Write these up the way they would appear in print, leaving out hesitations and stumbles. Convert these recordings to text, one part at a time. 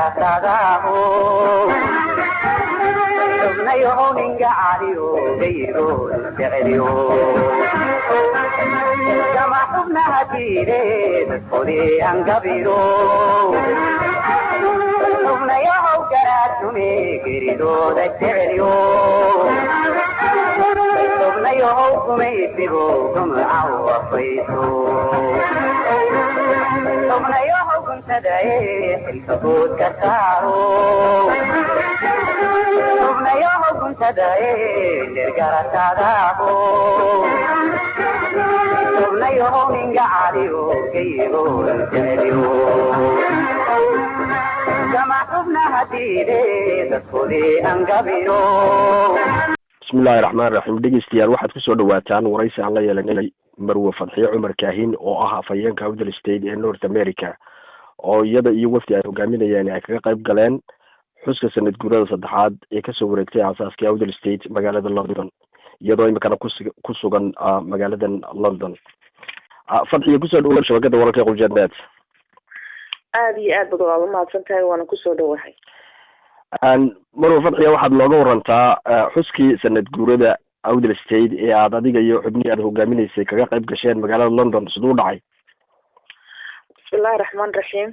garataadaho xubnayahow ninga caliyo gayro jeceliyo kama xubnaha diide dadkoodii angabiro xubnayahow garaadsume geridooda jeceliyo xubnayahow gumaysigo gumcaw wafayso xubnayahow guntadae xilka guud ka saaro xubnayahow guntadae dergarataadaho xubnayahow ninga caliyo gayro jeceliyo kama xubnaha diide dadkoodii angabiro. bismillahi raxmaan raxiim dhegeystayaal waxaad kusoo dhawaataan waraysi aan la yeelanay marwe fadxiye cumar kaahin oo ah afhayeenka Awdal State ee North America oo iyada iyo wafdi ay hogaaminayeen ay kaga qayb galeen xuska sanad guurada saddexaad ee kasoo wareegtay aasaaskii Awdal State magaalada London iyadoo imikana ku sugan magaalada London. fadxiye kusoo dhawaad shabakada wararka quljadeed. aad iyo aad baad uga mahadsantahay waana kusoo dhawahay. marwe fadxiye waxaad nooga warantaa xuskii sanad guurada Awdal State ee aad adiga iyo xubnihii aad hogaaminaysay kaga qayb gasheen magaalada London siduu dhacay? bismillahi raxmaan raxiim.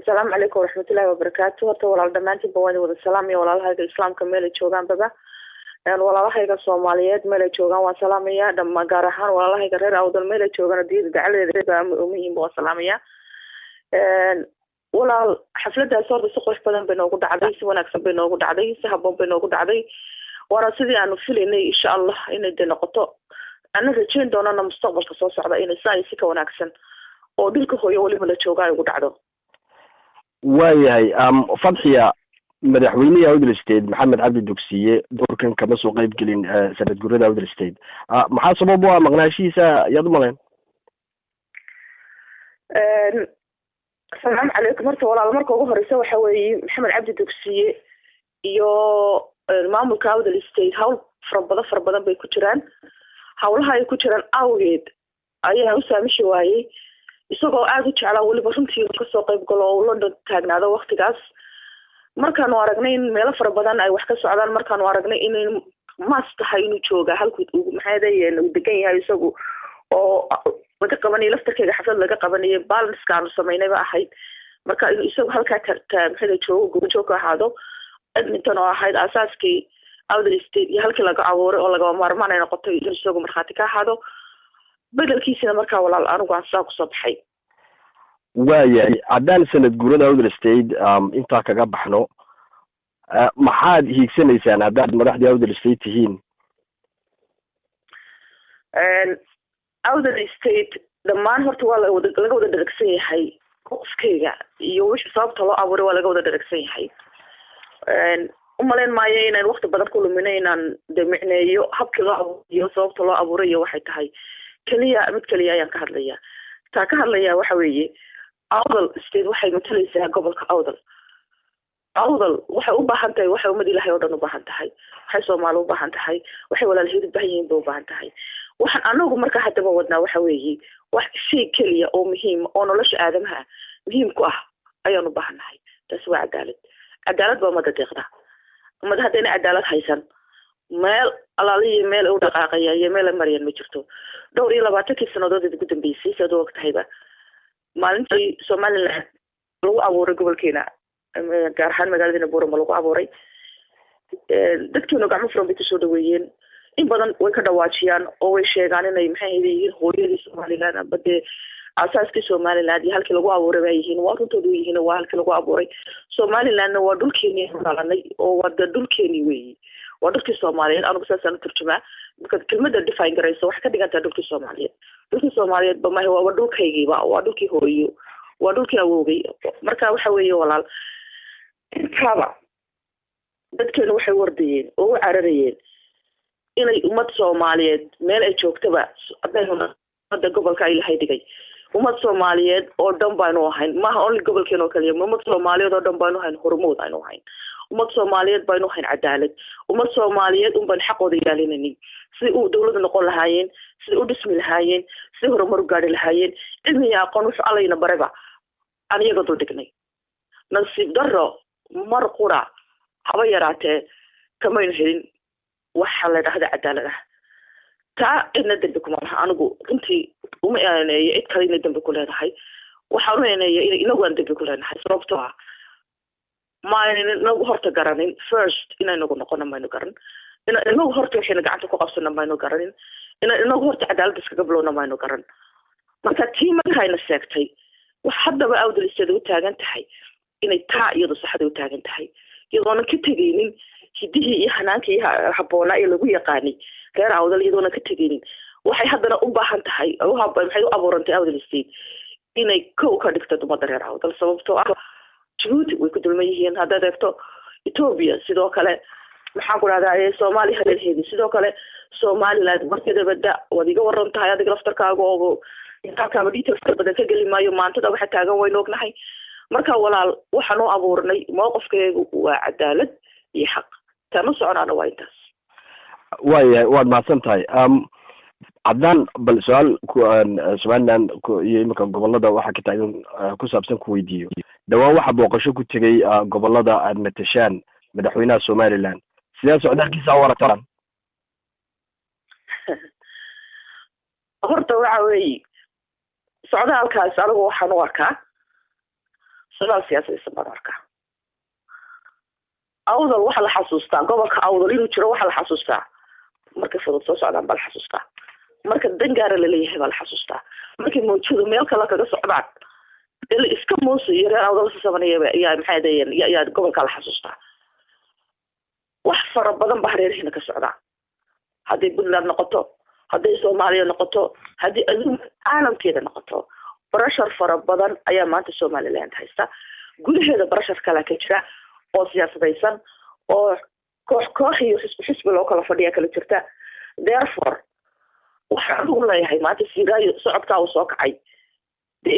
assalaamu calaykum waraxmatullaahi wabarakaatu. horta walaal dhammaantiinba waan wada salaamaya walaalahayga islaamka meel ay joogaan baba walaalahayga Soomaaliyeed meel ay joogaan waan salaamaya dhammaan gaar ahaan walaalahayga reer Awdal meel ay joogaan diida dacaladeeda muhiim waan salaamaya. walaal xafladaas horta si qurux badan bay noogu dhacday, si wanaagsan bay noogu dhacday, si habboon bay noogu dhacday, waana sidii aanu filaynay insha Allah inay noqoto. ana rajayn doonana mustaqbalka soo socda inay si ka wanaagsan oo dhulka hooyo waliba la jooga ay ugu dhacdo. waayahay fadxiya madaxweynaha Awdal State Maxamed Cabdi Dugsiye doorkan kama soo qayb gelin sanad guurada Awdal State. maxaa sabab u ah maqnaashiisa yaad u maleyn? assalaamu calaykum. horta walaal marka ugu horeysa waxa weeye Maxamed Cabdi Dugsiye iyo maamulka Awdal State hawl fara badan bay ku jiraan. hawlaha ay ku jiraan awgeed ayaa u saamishi waayey isagoo aad u jeclaa waliba runtii kasoo qayb galo oo London taagnaado waqtigaas. markaanu aragnay in meelo fara badan ay wax ka socdaan, markaanu aragnay in maas tahay inuu jooga halkii uu maxaadayeen uu degan yahay isagu oo laga qabanay laftarkeega xaflad laga qabanay balance aanu sameynay ba ahayd marka inuu isagu halkaa maxay joogo goobjoog ahaado Edmonton oo ahayd asaaskii Awdal State iyo halkii laga abuuray oo laga maarmaan ay noqotay inuu isagu marxaati ka ahaado bedelkiisina markaa walaal anigu aan saa ku soo baxay. waayahay haddaan sanad guurada Awdal State intaa kaga baxno maxaad hiigsanaysaan haddaad madaxdii Awdal State tihiin? Awdal State dhammaan horta waa laga wada dharagsan yahay qofkayga iyo wixii sababta loo abuuray waa laga wada dharagsan yahay. umaleyn maayo inaan waqti badan ku luminay inaan micneeyo habkii loo abuuriyo sababta loo abuuray iyo waxay tahay mid kaliya ayaan ka hadlayaa. taa ka hadlayaa waxa weeye Awdal State waxay matalaysaa gobolka Awdal. Awdal waxay u baahan tahay waxay ummad Ilaahay oo dhan u baahan tahay, waxay Soomaali u baahan tahay, waxay walaalahaydu u baahan yihiin u baahan tahay. waxaan anagu marka hadaba wadnaa waxa weeye wax shay kaliya oo muhiim oo nolosha aadamaha muhiim ku ah ayaan u baahanahay. taas waa cadaalad baa umada deeqda. umad haddayna cadaalad haysan meel alaaliyo meel u dhaqaaqaya iyo meel maryan ma jirto. 22 sanadood ugu dambeysay sidoo waqtayba maalintii Somaliland lagu abuuray gobolkeena gaar ahaan magaalada Boorama lagu abuuray dadkii gacmo furan bay kusoo dhaweeyeen. in badan way ka dhawaajiyaan oo way sheegaan inay maxay yihiin hooyadii Somaliland bade asaaskii Somaliland iyo halkii lagu abuuray bay yihiin waa runtoodu yihiin waa halkii lagu abuuray. Somaliland waa dhulkeeni dhalanay oo waa dhulkeeni weey waa dhulkii Soomaaliyeed. anigu saasaan turjumaa marka kelmadda define garayso wax ka dhiganta dhulkii Soomaaliyeed. dhulkii Soomaaliyeed ba maaha waa dhulkaygiiba waa dhulkii hooyo waa dhulkii awoogay. marka waxa weeye walaal intaba dadkeenu waxay wardiyeen oo u cararayeen inay ummad Soomaaliyeed meel ay joogtaba hadda gobolka ay lahayd dhigay ummad Soomaaliyeed oo dhan baanu ahayn maaha only gobolkeena oo kaliya ummad Soomaaliyeed oo dhan baanu ahayn hormood aynu ahayn ummad Soomaaliyeed baanu ahayn cadaalad ummad Soomaaliyeed baan xaqooda ilaalinayay si uu dawladda noqon lahaayeen si uu dhismi lahaayeen si horumar u gaari lahaayeen cilmi iyo aqoon wax allayna baraba aniga dul dhignay nasiib daro mar qura haba yaraatee kamaynu helin waxa la dhahda cadaalada taa inna dambi kuma laha anigu runtii uma aaneeyo cid kale inay dambi ku leedahay waxaan u aaneeyo inagu aan dambi ku leenahay sababtoo ah maaynagu horta garanin first inaynagu noqono maynu garan inagu horta waxayna gacanta ku qabsano maynu garanin inagu horta cadaalad iskaga bilowna maynu garan marka tii markayna sheegtay wax haddaba awdalisteeda u taagan tahay inay taa iyadu saxda u taagan tahay iyadoona ka tegaynin hidihii iyo hanaankii habboonaa ee lagu yaqaanay reer awdal iyadoona ka tegaynin waxay haddana u baahan tahay waxay u abuurantay awdalisteed inay kow ka dhigto ummadda reer awdal sababtoo ah Djibouti way ku dulman yihiin haddaad eegto Ethiopia sidoo kale maxaan ku dhahdaa Soomaaliya hareerheedii sidoo kale Somaliland markeeda badda waad iga waran tahay adiga laftarkaaga oo intaakaaba details badan ka geli maayo maantada waxa taagan waynu ognahay marka walaal waxaan u abuurnay mowqifkeegu waa cadaalad iyo xaq tanu soconaana waa intaas waad mahadsan tahay haddaan bal Somaliland iyo imika gobolada waxa ka taagan ku saabsan ku weydiiyo dhawaan waxa booqasho ku tegay gobolada aad matashaan madaxweynaha Somaliland sidee socdaalkiisa waratan horta waxa weeye socdaalkaas anigu waxaan u arkaa socdaal siyaasadeed baan arkaa awdal waxa la xasuustaa gobolka awdal inuu jiro waxa la xasuustaa marka fudud soo socdaan baa la xasuustaa marka dangaara la leeyahay baa la xasuustaa markii mawjadu meel kale kaga socdaan ilaa iska muusi iyo reer awdal sabanaya yaa maxay deeyeen yaa gobolka la xasuustaa wax fara badan baa reerihina ka socdaa haddii Puntland noqoto haddii Soomaaliya noqoto haddii adduunka caalamkeeda noqoto barashar fara badan ayaa maanta Somaliland haysta gudaheeda barashar kale ka jira oo siyaasadaysan oo koox iyo xisbi loo kala fadhiya kala jirta therefore waxaan ugu leeyahay maanta Siraayo socodka uu soo kacay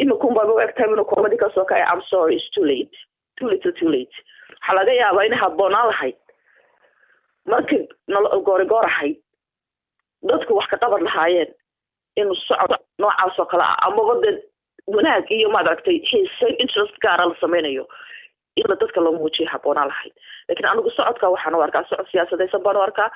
imikun baa u egtahay inuu komadi ka soo kacay I'm sorry it's too late waxa laga yaabaa in habboonaan lahayd markii goor ahayd dadku wax ka qaban lahaayeen inuu socod noocaas oo kale ama wada wanaag iyo maaragtay xiisay interest gaar ah la sameynayo in dadka loo muujiyo habboonaan lahayd laakiin anigu socodka waxaan u arkaa socod siyaasadeed baan u arkaa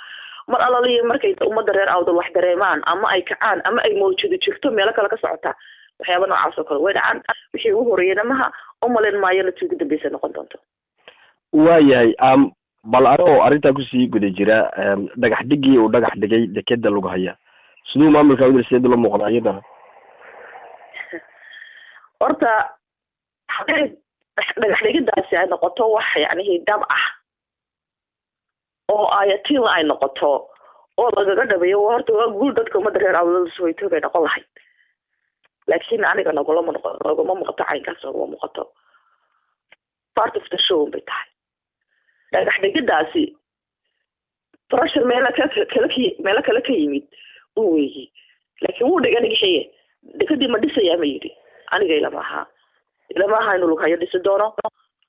mar alaliya markay ummadda reer awdal wax dareemaan ama ay kacaan ama ay mawjado jirto meel kale ka socota waxyaabo noocaas oo kale way dhacaan wixii ugu horeeyay namaha umalen maayana ugu dambeysay noqon doonto waayahay bal aroo arinta ku sii guda jira dhagax dhigii uu dhagax dhigay dekeda lagu haya sidoo maamulka udalseed la muuqda iyada horta dhagax dhigidaasi ay noqoto wax yani dab ah oo ayatiin ay noqoto oo lagaga dhabeeyo horta waa guul dadka ummadda reer awdal soo itoobe noqon lahayd laakiin aniga nagulama muuqato caynkaas oo muuqato part of the show bay tahay dhagax dhigidaasi pressure meela kale ka yimid uu weeyay laakiin wuu dhigan gixiye dekadii ma dhisaya ma yidhi aniga ilamaha inuu lugayo dhisi doono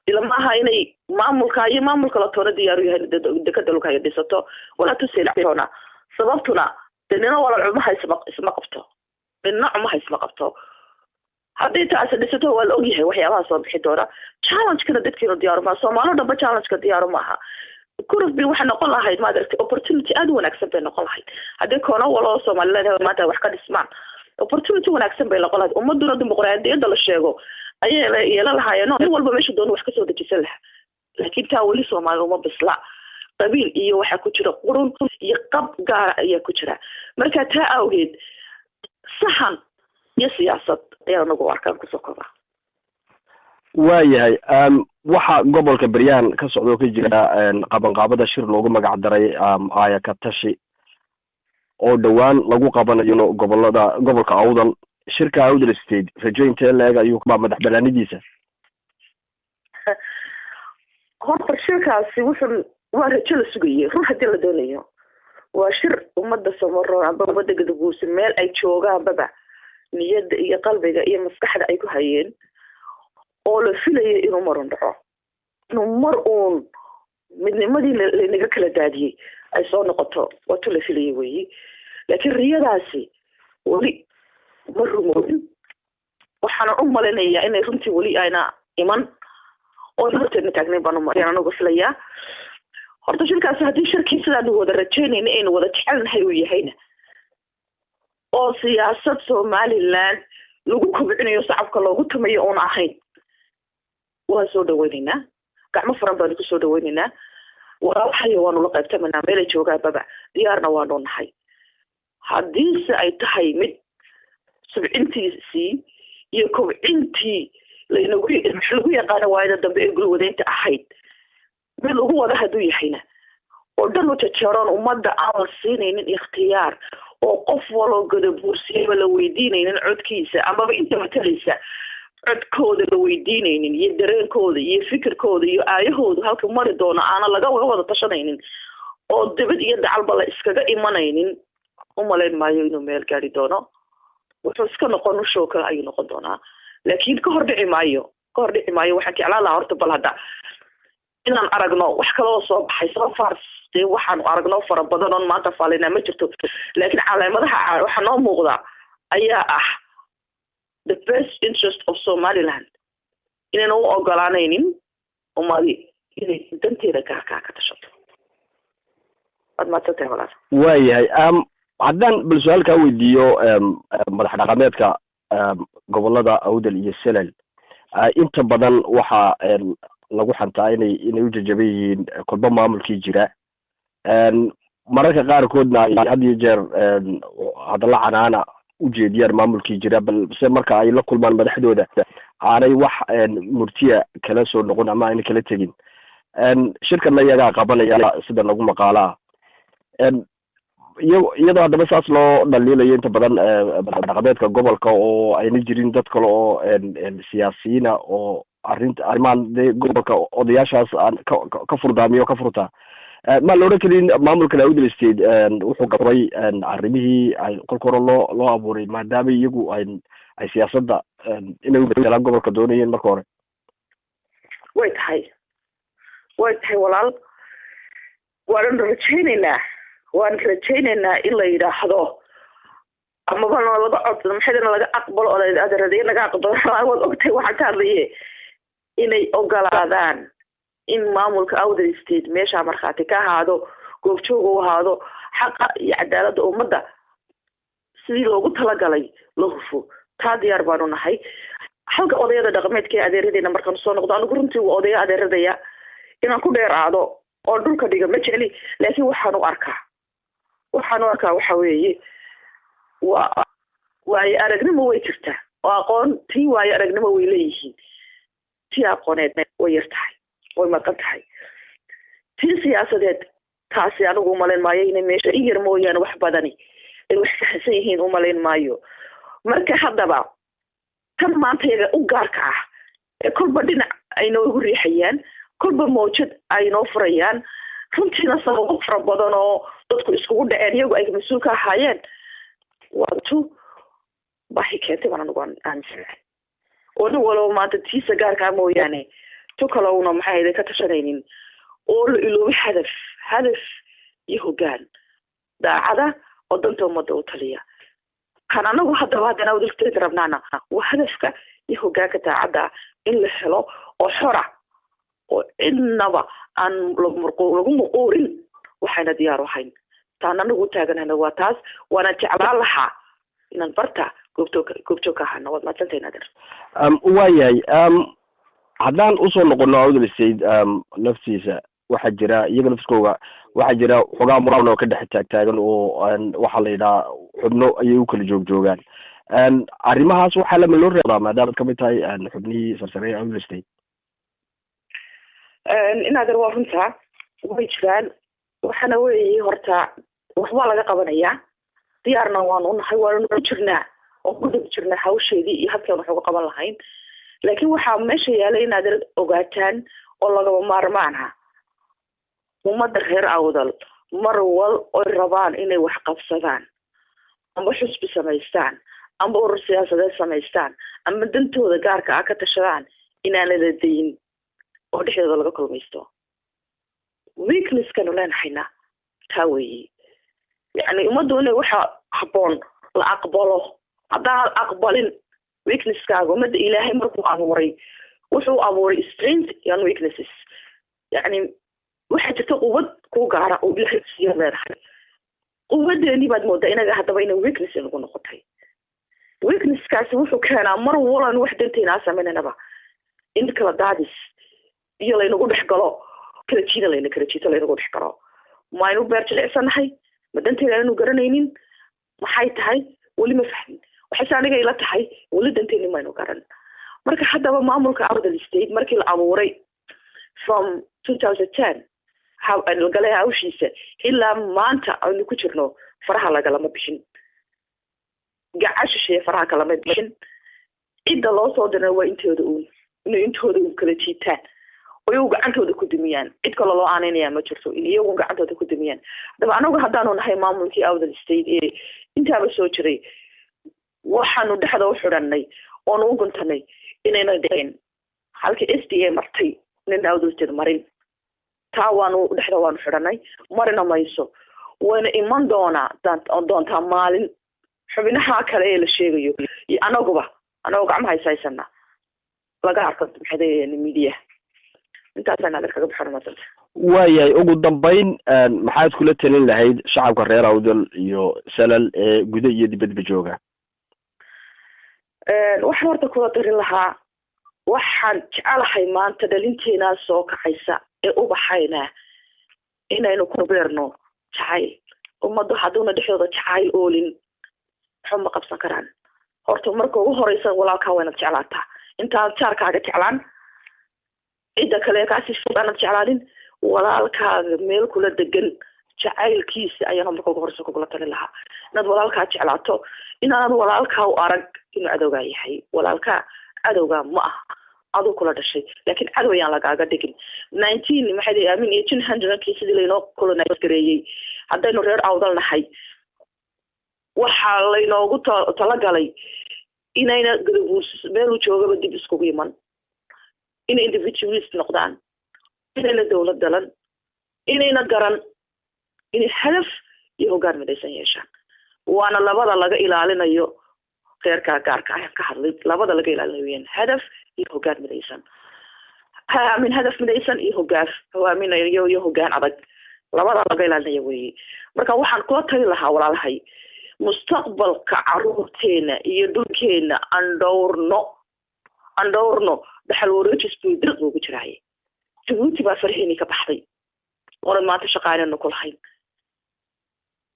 ilamaha inay maamulka la toona diyaaru yahay dekada lugayo dhisato wala tusiilacona sababtuna dinina wala cumaha isma qabto dinna cumaha isma qabto haddii taas dhisato waa la ogyahay waxyaabaha soo bixi doona challenge-kana dadkiina diyaaru ma Soomaalidu dhanba challenge-ka diyaaru maaha kurbi waxa noqon lahayd maaragtay opportunity aad wanaagsan bay noqon lahayd haddii koona walo Soomaaliland maanta wax ka dhismaan opportunity wanaagsan bay noqon lahayd ummaduna dimuqraadiyadda la sheego ayay yeelan lahaayeen in walba meesha doon wax ka soo dejisan lahaa laakiin taa wali Soomaalidu uma bisla qabiil iyo waxa ku jira qurun iyo qab gaar ayaa ku jira marka taa awgeed sahan iyo siyaasad ayaa nagu arkaan ku soo kooba waayahay waxa gobolka Beryaan ka socdo ka jira qabanqaabada shir loogu magac daray ayaka tashi oo dhawaan lagu qabanayo gobolka Awdal shirka Awdal State rajaynta leega ayuu ka madax banaanidiisa horta shirkaasi waa rajo la sugayay ruux hadii la doonayo waa shir ummadda Soomaaliyeed amba ummadda Gadabuursi meel ay joogaan baba niyadda iyo qalbiga iyo maskaxda ay ku hayeen oo la filayay inuu maran dhaco inuu mar uun midnimadii laga kala daadiyay ay soo noqoto wato la filayay weeyii laakiin riyadaasi wali ma rumoodin waxaan u maleynayaa inay runtii wali ayna iman oo horteedna taagnay baan mariyaan anagu filayaa horta shirkaas haddii shirkii sidaan wada rajaynayna aynu wada jecelnahay uu yahayna oo siyaasad Somaliland lagu kobcinayo shacabka loogu tumayo oon ahayn waa soo dhaweynaynaa gacmo furan baan ku soo dhaweynaynaa waxay waanu la qaybtamanaa meel ay joogaan baba diyaarna waanu nahay haddii ay tahay mid subcintiisii iyo kobcintii lagu yaqaano waayada dambe ee gulwadeynta ahayd mid lagu wada hadduu yahayna oo dhan u jajaroon ummadda aan la siinaynin ikhtiyaar oo qof waloo gadabuursiyaba la weydiinaynin codkiisa amaba inta matalaysa codkooda la weydiinaynin iyo dareenkooda iyo fikirkooda iyo aayahooda halka mari doono aana laga wada tashanaynin oo dibad iyo dacalba la iskaga imanaynin umaleyn maayo inuu meel gaari doono wuxuu iska noqon show kale ayuu noqon doonaa laakiin ka hor dhici maayo waxaan jeclaan lahaa horta bal hadda inaan aragno wax kale oo soo baxay soo faarstay waxaan aragno fara badan oo maanta faalina ma jirto laakiin calaamadaha waxa noo muuqda ayaa ah the best interest of Somaliland inaan u ogolaanaynin umadi inay danteeda ka tashato admaatay walaal waayahay haddaan bal su'aal kaa weydiiyo madax dhaqameedka gobolada Awdal iyo Salal inta badan waxa lagu xantaa inay u jajaban yihiin kolba maamulkii jira mararka qaarkoodna had iyo jeer hadalla canaana u jeediyaan maamulkii jira balse marka ay la kulmaan madaxdooda aanay wax murtiya kala soo noqon ama ayna kala tegin shirkan iyagaa qabanaya sida lagu maqaalaa iyadoo haddaba saas loo dhaliilayo inta badan dhaqameedka gobolka oo ayna jirin dad kale oo siyaasiyiina oo arrimahan dee gobolka odayaashaas aan ka furdaamiyo ka furtaa ma la odhan karin maamulka Awdal State wuxuu qabay arrimihii ay kolka hore loo abuuray maadaama iyagu ay siyaasadda inay u bedelaan gobolka doonayeen marka hore way tahay walaal waan rajaynaynaa in la yidhaahdo amaba laga codsado maxaydana laga aqbalo oo adeeradii laga aqbalo waad ogtahay waxaan ka hadlaye inay ogolaadaan in maamulka Awdal State meesha markhaati ka ahaado goobjoog u ahaado xaqa iyo cadaaladda ummadda sidii loogu talagalay la hufo taa diyaar baanu nahay halka odayada dhaqameedka adeeradayna markaan soo noqdo anigu runtii waa odaya adeeradaya inaan ku dheeraado oo dhulka dhiga ma jecli laakiin waxaan u arkaa waxa weeye waayo aragnimo way jirtaa oo aqoon tii waayo aragnimo way leeyihiin tii aqooneedna way yar tahay way maqan tahay tii siyaasadeed taasi anigu umalayn maayo inay meesha in yar mooyaane wax badani ay wax saxsan yihiin umalayn maayo marka haddaba tan maanta iyaga u gaarka ah ee kolba dhinac ay noogu riixayaan kolba mawjad ay noo furayaan runtiina sababo fara badan oo dadku iskugu dhaceen iyagu ay mas-uul ka ahaayeen waatu baahi keentay baan anigu aaminsanahay oo nin walba maanta tiisa gaarkaa mooyaane tu kalowna maxay ka tashanaynin oo la iloobi hadaf iyo hoggaan daacada oo danta ummadda u taliya kan anagu haddana Awdal State rabnaana waa hadafka iyo hoggaanka daacadda in la helo oo xora oo innaba aan lagu muquurin waxayna diyaar u ahayn taan anagu taaganahna waa taas waana jeclaan lahaa inaan barta goobjoog ka ahana waad maadsantahay adeer waayahay haddaan usoo noqono Awdal State laftiisa waxaa jira iyaga laftiskooga waxaa jira xogaa muran oo ka dhex taagan oo waxaa la yidhaha xubno ayay u kala joogaan arrimahaas waxaa lama loo reebaa maadaama ad kamid tahay xubnihii sarsare ee Awdal State in adeer waa runtaa way jiraan waxaana weeye horta waxbaa laga qabanayaa diyaarna waanu unahay waanu ku jirnaa oo gudub jirnaa hawsheedii iyo habkaan wax uga qaban lahayn laakiin waxaa meesha yaalay in adeer ogaataan oo lagaba maarmaana ummadda reer Awdal mar wal oy rabaan inay wax qabsadaan amba xusbi samaystaan amba urur siyaasadeed samaystaan ama dantooda gaarka ah ka tashadaan inaan la dayin oo dhexdooda laga kulmaysto weakness-kanu leenahayna taa weeye yacni ummaddu inay waxa habboon la aqbalo haddaan aqbalin weakness-kaaga ummadda ilaahay markuu abuuray wuxuu abuuray strength and weaknesses yani waxa jirta quwad ku gaara oo ilaahay siiyo leedahay quwadeeni baad moodaa inaga hadaba inay weakness lagu noqotay weaknesskaasi wuxuu keenaa mar walba wax danteena sameynaba in kala daadis iyo laynagu dhex galo kala jiida laynagu dhex galo maynu beerjilicsanahay ma danteena aanu garanaynin maxay tahay wali ma fahmin waxa aniga ila tahay wali danteena maynu garan marka hadaba maamulka Awdal State markii la abuuray from 2010 how aan galay hawshiisa ilaa maanta aynu ku jirno faraha lagalama bixin gacasho faraha kala ma bixin cidda loo soo diray waa intooda uu kala jiitaan oo gacantooda ku dumiyaan cid kale loo aaneynaya ma jirto iyagu gacantooda ku dumiyaan daba anagu haddaanu nahay maamulkii Awdal State ee intaaba soo jiray waxaanu dhexda u xidhanay oo u guntanay inayna dhicin halkii SDA martay nin Awdal State marin taawanu dhexda waanu xidhanay marina mayso wayna iman doontaa maalin xubinaha kale ee la sheegayo iyo anagu gacmaha haysaysana laga arko maxay media intaasana kaga baxarmada waayay ugu dambeyn maxaad kula talin lahayd shacabka reer Awdal iyo Salal ee gudaha iyo dibadda jooga waxaan horta kula tarin lahaa waxaan jecelahay maanta dhalinteena soo kacaysa ee u baxayna inaynu ku beerno jacayl ummadu hadduna dhexdooda jacayl oolin xuma qabsan karaan horta marka ugu horeysa walaalka wayna jeclaataa inta jaarkaaga jeclaan cidda kale kaasi fuudana jeclaanin walaalkaaga meel kula degan jacaylkiisa ayaan marka ugu horeysa kula talin lahaa inaad walaalkaa jeclaato inaad walaalkaa u arag inuu cadowga yahay walaalka cadowga ma aha adoo kula dhashay laakiin cadow ayaan lagaaga dhigin 19 maxay aamin iyo 100 sidii laynoo colonize gareeyay haddaynu reer Awdal nahay waxaa laynoogu talagalay inayna gadabuus meel u joogaba dib iskugu iman inay individualist noqdaan inayna dawlad dalan inayna garan inay hadaf iyo hoggaan midaysan yeeshaan waana labada laga ilaalinayo reerka gaarka ah ka hadlay labada laga ilaalinayo hadaf iyo hoggaan midaysan min hadaf midaysan iyo hoggaan adag labada laga ilaalinayo weeye marka waxaan kula tali lahaa walaalahay mustaqbalka caruurteena iyo dhulkeena andowrno dhaxal wareejis buu dad ugu jiray Djibouti baa farxiini ka baxday oo maanta shaqaaleena ku lahayn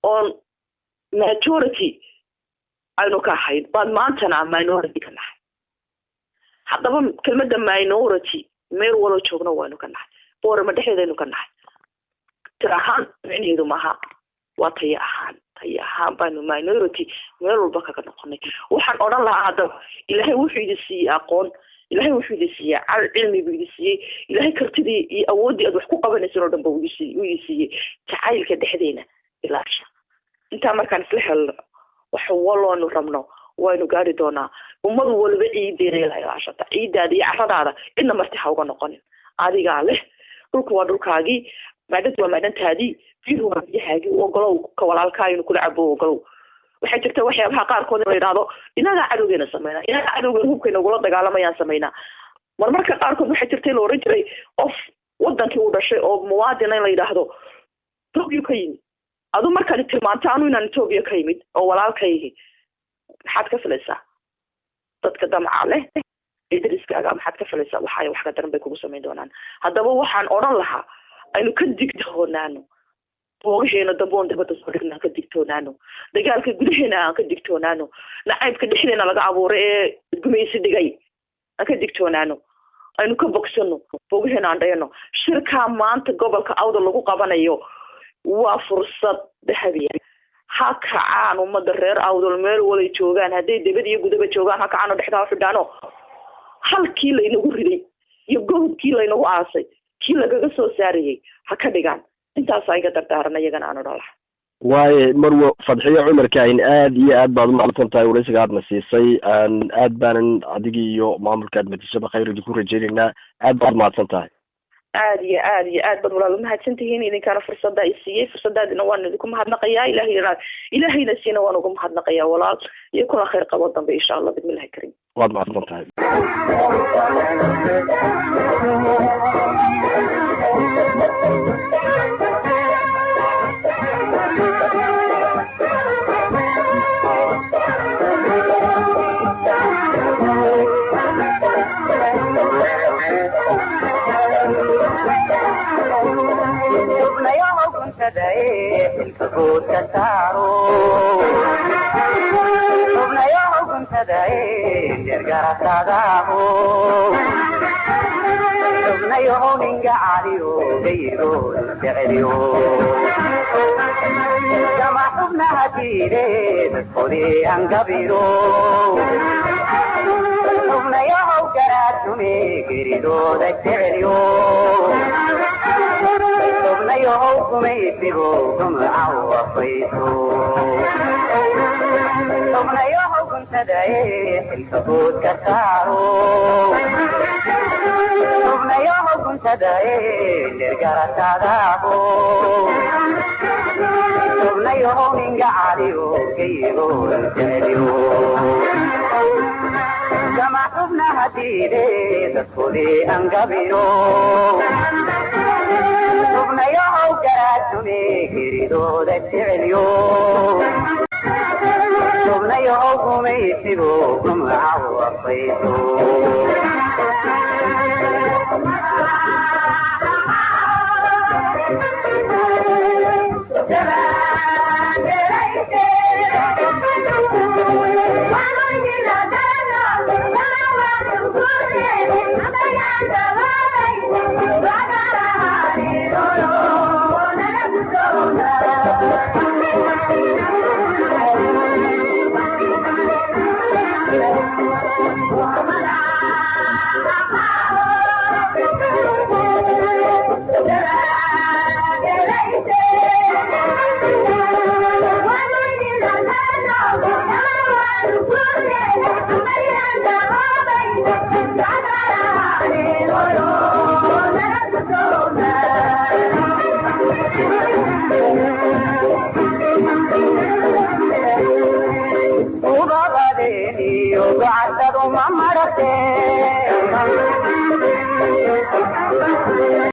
on majority aynu ka ahayd baan maantana minority ka nahay haddaba kelmadda minority meel walo joogno waanu ka nahay boorama dhexdeedaynu ka nahay tirahan micnaheedu maaha waa tayo ahaan baanu minority meel walba kaga noqonay waxaan odhan lahaa haddaba ilaahay wuxuu idin siiyey aqoon ilaahay wuxuu idin siiyey cilmi buu idin siiyey ilaahay kartidii iyo awoodii aad wax ku qabanaysan oo dhan buu idin siiyey jacaylka dhexdeena ilaasha intaa markaan isla helno wax waloonu rabno waynu gaari doonaa ummadu walba ciideena ilaashata ciidaada iyo caradaada cidna marti ha uga noqonin adigaa leh dhulku waa dhulkaagii maadadu waa maadantaadii biyuhu waa biyahaagii ogolow ka walaalkaaynu kula cabo ogolow waxay jirta waxyaabaha qaarkood la yidhaahdo inagaa cadowgeena sameynaa inagaa cadowgeena hubkayna ugula dagaalamayaan sameynaa marmarka qaarkood waxay jirta la oran jiray qof wadankii uu dhashay oo muwaadin in la yidhaahdo Ethiopia ka yimid adu markaad tilmaanto anu inaan Ethiopia ka yimid oo walaalkaygi maxaad ka filaysaa dadka damca leh idriskaaga maxaad ka filaysaa wax ka daran bay kugu sameyn doonaan haddaba waxaan odhan lahaa aynu ka digtoonaano boogaheena damboon dibadda soo dhigna ka digtoonaano dagaalka gudaheena aan ka digtoonaano nacaybka dhexdeena laga abuuray ee gumaysi dhigay aan ka digtoonaano aynu ka bogsano boogaheena aan dhayno shirka maanta gobolka Awdal lagu qabanayo waa fursad dahabi ah ha kacaan ummada reer Awdal meel wala joogaan haday dibadda iyo gudaba joogaan ha kacaan dhexda xidhaano halkii la inagu riday iyo goobkii la inagu aasay kii lagaga soo saarayay ha ka dhigaan intaas ay ka dardaarana iyagana aan odhalahay waaye marwo Fadxiyo Cumar Kaahin aad iyo aad baad u mahadsantahay waraysiga aad na siisay aad baanan adiga iyo maamulka madisada khayr idinku rajaynaynaa aad baad mahadsantahay aad iyo aad baad walaal mahadsantihiin idinkana fursadda ay siiyay fursadaadina waan idinku mahadnaqayaa ilaahayna siina waan ugu mahadnaqayaa walaal iyo kula khayr qabo dambe insha Allah bismillaah karim waad mahadsan tahay. الكبوت كسارو شوفنا يوم كنت دايم يرجع صداقو شوفنا يوم نقعديو غيرو نشتغليو كما شوفنا هتيري تدخلي انقبيرو شوفنا يوم كراتوني قريدو تشتغليو شوفنا يوم يسيبو كم عوفيتو شوفنا يوم كنت دايم الكبوت كسارو شوفنا يوم كنت دايم نرجع صداقو شوفنا يوم نقعديو كيرو نشتغليو كما شوفنا هتيري تدخلي انقبيرو شوفنا يوم كراتوني كريدو تشتغليو شوفنا يوم يسيبو كم عوفيتو وبابا ديني وقعدت وما مرتين